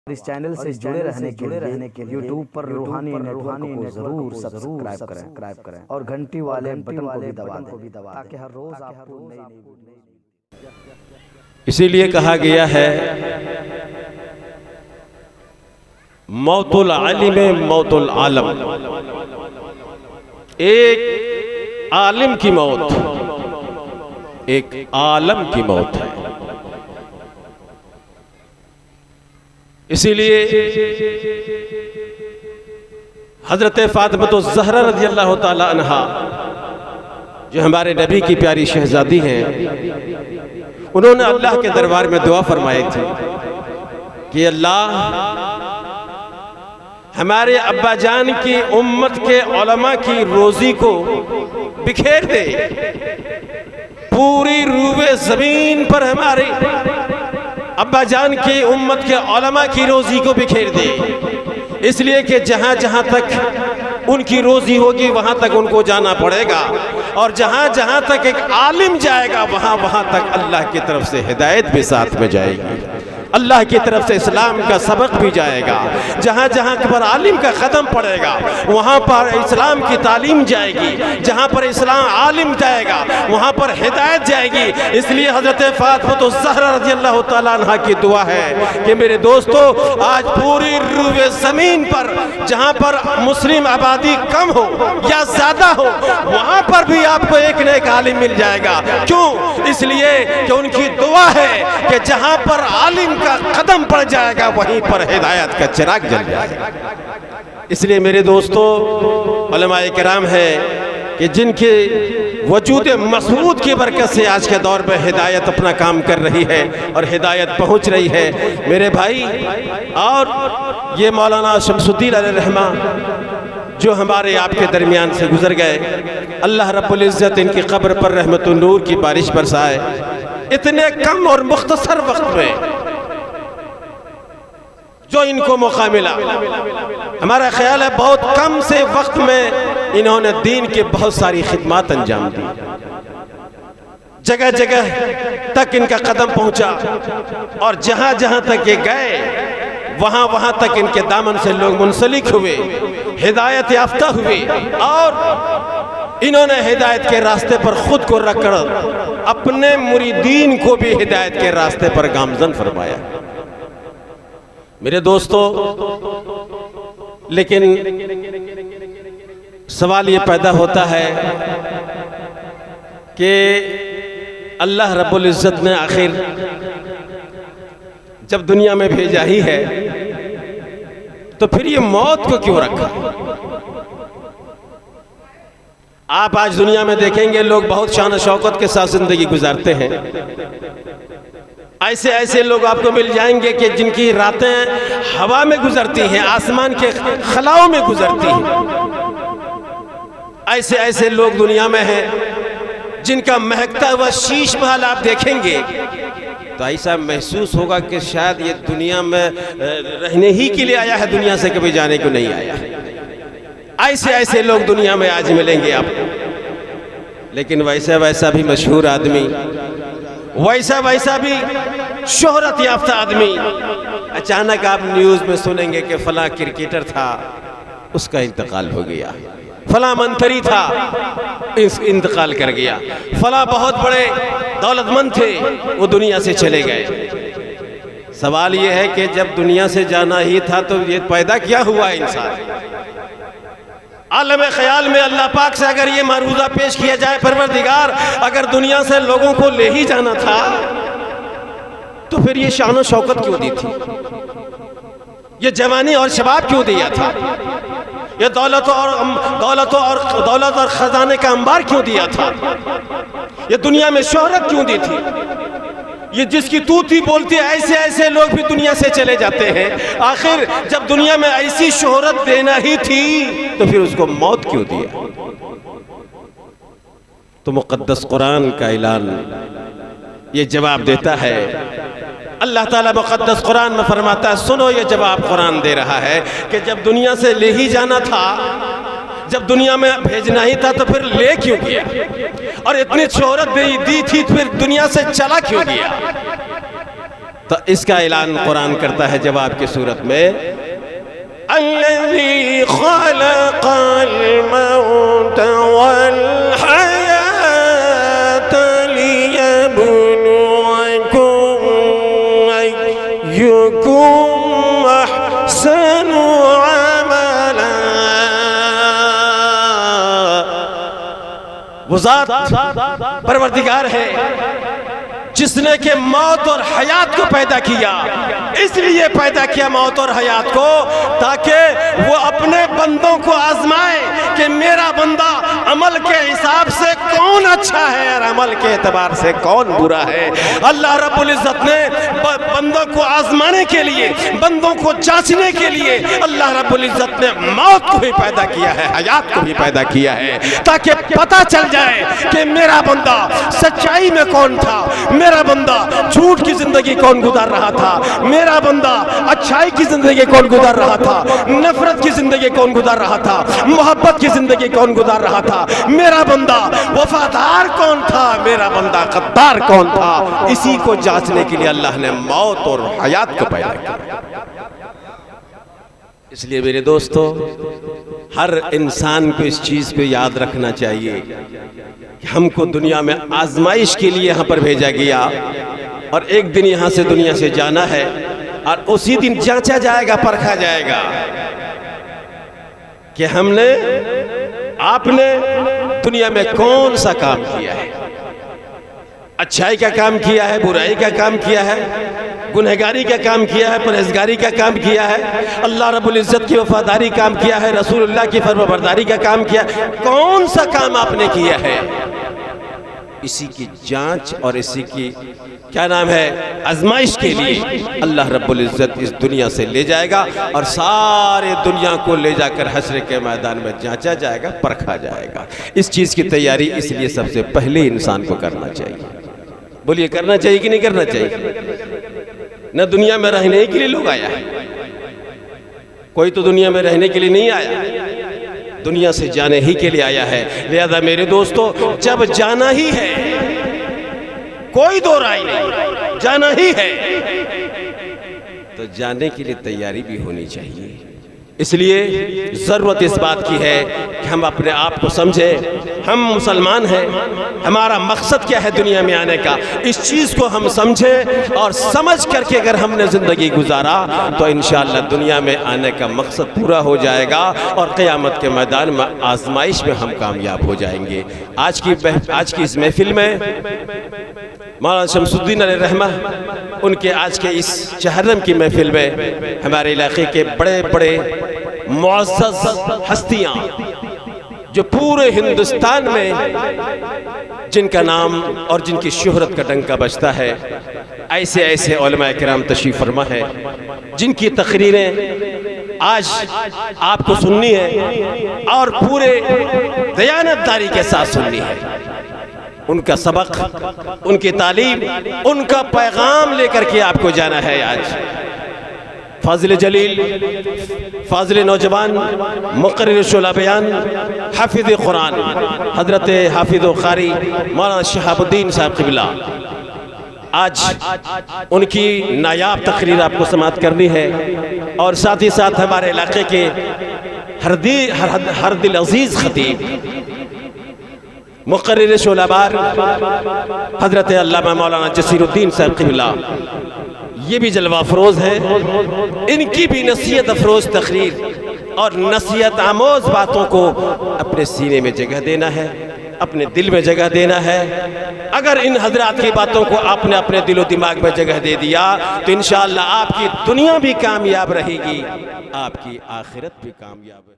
इस चैनल से जुड़े रहने के लिए यूट्यूब पर रूहानी नेटवर्क को जरूर सब्सक्राइब करें और घंटी वाले बटन को भी दबा दें ताकि हर रोज आपको नई इसीलिए कहा गया है मौतुल आलिम मौतुल आलम, एक आलिम की मौत एक आलम की मौत है। इसीलिए हजरत फातिमा ज़हरा रज़ी अल्लाह ताला अन्हा जो हमारे नबी की प्यारी शहजादी हैं, उन्होंने अल्लाह के दरबार में दुआ फरमाई थी कि अल्लाह हमारे अब्बा जान की उम्मत के उलमा की रोजी को बिखेर दे, पूरी रूबे जमीन पर हमारे अब्बा जान की उम्मत के उलमा की रोजी को बिखेर दे। इसलिए कि जहाँ जहाँ तक उनकी रोजी होगी वहाँ तक उनको जाना पड़ेगा, और जहाँ जहाँ तक एक आलिम जाएगा वहाँ वहाँ तक अल्लाह की तरफ से हिदायत भी साथ में जाएगी, अल्लाह की तरफ से इस्लाम का सबक भी जाएगा। जहाँ जहाँ पर आलिम का कदम पड़ेगा वहाँ पर इस्लाम की तालीम जाएगी, जहाँ पर इस्लाम आलिम जाएगा वहाँ पर हिदायत जाएगी। इसलिए हज़रत फातिमा ज़हरा रज़ी अल्लाह ताला अन्हा की दुआ है कि मेरे दोस्तों, आज पूरी रूए ज़मीन पर जहाँ पर मुस्लिम आबादी कम हो या ज़्यादा हो वहाँ पर भी आपको एक न एक आलिम मिल जाएगा। क्यों? इसलिए कि उनकी दुआ है कि जहाँ पर आलिम का कदम पड़ जाएगा वहीं पर हिदायत का चिराग जल जाएगा। इसलिए मेरे दोस्तों, उलमाए किराम है कि जिनके वजूद मसऊद की बरकत से आज के दौर में हिदायत अपना काम कर रही है और हिदायत पहुंच रही है मेरे भाई। और ये मौलाना शमसुद्दीन अलैहिर्रहमा जो हमारे आपके दरमियान से गुजर गए, अल्लाह रब्बुल इज़्ज़त इनकी कब्र पर रहमतुन नूर की बारिश बरसाए। इतने कम और मुख्तसर वक्त में जो इनको मौका मिला, हमारा ख्याल है बहुत कम से वक्त में इन्होंने दीन के बहुत सारी खिदमत अंजाम दी। जगह जगह तक इनका कदम पहुंचा और जहां जहां तक ये गए वहां वहां तक इनके दामन से लोग मुंसलिक हुए, हिदायत याफ्ता हुए, और इन्होंने हिदायत के रास्ते पर खुद को रखकर अपने मुरीदीन को भी हिदायत के रास्ते पर गामजन फरमाया। मेरे दोस्तों, लेकिन सवाल ये पैदा होता है कि अल्लाह रब्बुल इज़्ज़त ने आखिर जब दुनिया में भेजा ही है तो फिर ये मौत को क्यों रखा? आप आज दुनिया में देखेंगे लोग बहुत शान शौकत के साथ जिंदगी गुजारते हैं। ऐसे ऐसे लोग आपको मिल जाएंगे कि जिनकी रातें हवा में गुजरती हैं, आसमान के खलाओं में गुजरती हैं। ऐसे ऐसे लोग दुनिया में हैं जिनका महकता हुआ शीश महल आप देखेंगे तो ऐसा महसूस होगा कि शायद ये दुनिया में रहने ही के लिए आया है, दुनिया से कभी जाने को नहीं आया है। ऐसे ऐसे लोग दुनिया में आज मिलेंगे आपको। लेकिन वैसा वैसा भी मशहूर आदमी, वैसा वैसा भी शोहरत याफ्ता आदमी, अचानक आप न्यूज़ में सुनेंगे कि फला क्रिकेटर था, उसका इंतकाल हो गया, फला मंत्री था, इंतकाल कर गया, फला बहुत बड़े दौलतमंद थे, वो दुनिया से चले गए। सवाल ये है कि जब दुनिया से जाना ही था तो ये पैदा क्या हुआ इंसान? आलम ख्याल में अल्लाह पाक से अगर ये मरूज़ा पेश किया जाए, परवरदिगार अगर दुनिया से लोगों को ले ही जाना था तो फिर ये शान और शौकत क्यों दी थी? ये जवानी और शबाब क्यों दिया था? ये दौलत और खजाने का अंबार क्यों दिया था? ये दुनिया में शोहरत क्यों दी थी? ये जिसकी तूती बोलती है, ऐसे ऐसे लोग भी दुनिया से चले जाते हैं। आखिर जब दुनिया में ऐसी शोहरत देना ही थी तो फिर उसको मौत क्यों दिया? तो मुक़द्दस कुरान का ऐलान ये जवाब देता है। अल्लाह ताला मुक़द्दस कुरान में फरमाता है, सुनो ये जवाब कुरान दे रहा है कि जब दुनिया से ले ही जाना था, जब दुनिया में भेजना ही था तो फिर ले क्यों गया? और इतनी शोहरत दी थी फिर दुनिया से चला क्यों गया? तो इसका ऐलान कुरान करता है जवाब की सूरत में, अल्लज़ी खलक़ल मौत वल हयात लियब्लुवकुम अय्युकुम अहसनु अमला। वो ज़ात परवरदिगार है जिसने के मौत और हयात को पैदा किया। इसलिए पैदा किया मौत और हयात को ताकि वो अपने बंदों को आजमाए कि मेरा बंदा अमल के हिसाब से कौन अच्छा है और अमल के एतबार से कौन बुरा है। अल्लाह रब्बुल इज्जत ने बंदों को आजमाने के लिए, बंदों को जांचने के लिए अल्लाह रब्बुल इज्जत ने मौत को भी पैदा किया है, हयात को भी पैदा किया है, ताकि पता चल जाए कि मेरा बंदा सच्चाई में कौन था, मेरा बंदा झूठ की जिंदगी कौन गुजार रहा था, मेरा बंदा अच्छाई की जिंदगी कौन गुजार रहा था, नफरत की जिंदगी कौन गुजार रहा था, मोहब्बत की जिंदगी कौन गुजार रहा था, मेरा बंदा वफादार कौन था, मेरा बंदा गद्दार कौन था। इसी को जांचने के लिए अल्लाह ने मौत और हयात को पैदा किया। इसलिए मेरे दोस्तों, हर इंसान को इस चीज को याद रखना चाहिए कि हमको दुनिया में आजमाइश के लिए यहाँ पर भेजा गया और एक दिन यहाँ से दुनिया से जाना है और उसी दिन जांचा जाएगा, परखा जाएगा कि हमने, आपने दुनिया में कौन सा काम किया है, अच्छाई का काम किया है, बुराई का काम किया है, गुनहगारी का काम किया है, परहेजगारी का काम किया है, अल्लाह रब्बुल इज्जत की वफादारी काम किया है, रसूलुल्लाह की फरमाबरदारी का काम किया, कौन सा काम आपने किया है। इसी की जांच और इसी की क्या नाम है, आजमाइश के लिए अल्लाह रब्बुल इज्जत इस दुनिया से ले जाएगा और सारे दुनिया को ले जाकर हश्र के मैदान में जांचा जाएगा, परखा जाएगा। इस चीज़ की तैयारी इसलिए सबसे पहले इंसान को करना चाहिए। बोलिए, करना चाहिए कि नहीं करना चाहिए? न दुनिया में रहने के लिए लोग आया है, कोई तो दुनिया में रहने के लिए नहीं आया, दुनिया से जाने ही के लिए आया है। लिहाजा मेरे दोस्तों, जब जाना ही है, कोई दो राय नहीं, जाना ही है, तो जाने के लिए तैयारी भी होनी चाहिए। इसलिए ज़रूरत इस बात की है कि हम अपने आप को समझें, हम मुसलमान हैं, हमारा मकसद क्या है दुनिया में आने का, इस चीज़ को हम समझें और समझ करके अगर हमने ज़िंदगी गुजारा तो इंशाअल्लाह दुनिया में आने का मकसद पूरा हो जाएगा और क़यामत के मैदान में आजमाइश में हम कामयाब हो जाएंगे। आज की इस महफिल में मौलाना शमसुद्दीन अलैहिर्रहमह, उनके आज के इस चहर्रम की महफिल में हमारे इलाके के बड़े बड़े मुअज़्ज़ज़ हस्तियाँ जो पूरे हिंदुस्तान में जिनका नाम और जिनकी शोहरत का डंका बजता है, ऐसे ऐसे उलमा किराम तशरीफ़ फरमा है जिनकी तकरीरें आज आपको सुननी है और पूरे दयानतदारी के साथ सुननी है। उनका सबक, उनकी तालीम, उनका पैगाम लेकर के आपको जाना है। आज फाजिल जलील, फाजिल नौजवान, मुक़र्रिर शुअला बयान, हाफिज़ कुरान हज़रत हाफिज़ क़ारी मौलाना शहाबुद्दीन साहब क़िबला, आज उनकी नायाब तकरीर आपको समाअत करनी है और साथ ही साथ हमारे इलाके के हर दिल अजीज़ ख़तीब मुक़र्रिर शुअला बार हज़रत अल्लामा मौलाना जसीरुद्दीन साहब क़िबला, ये भी जलवा अफरोज़ हैं। इनकी भी नसीहत अफरोज़ तकरीर और नसीहत आमोज़ बातों को अपने सीने में जगह देना है, अपने दिल में जगह देना है। अगर इन हजरात की बातों को आपने अपने दिलो दिमाग में जगह दे दिया तो इंशाअल्लाह आपकी दुनिया भी कामयाब रहेगी, आपकी आखिरत भी कामयाब है।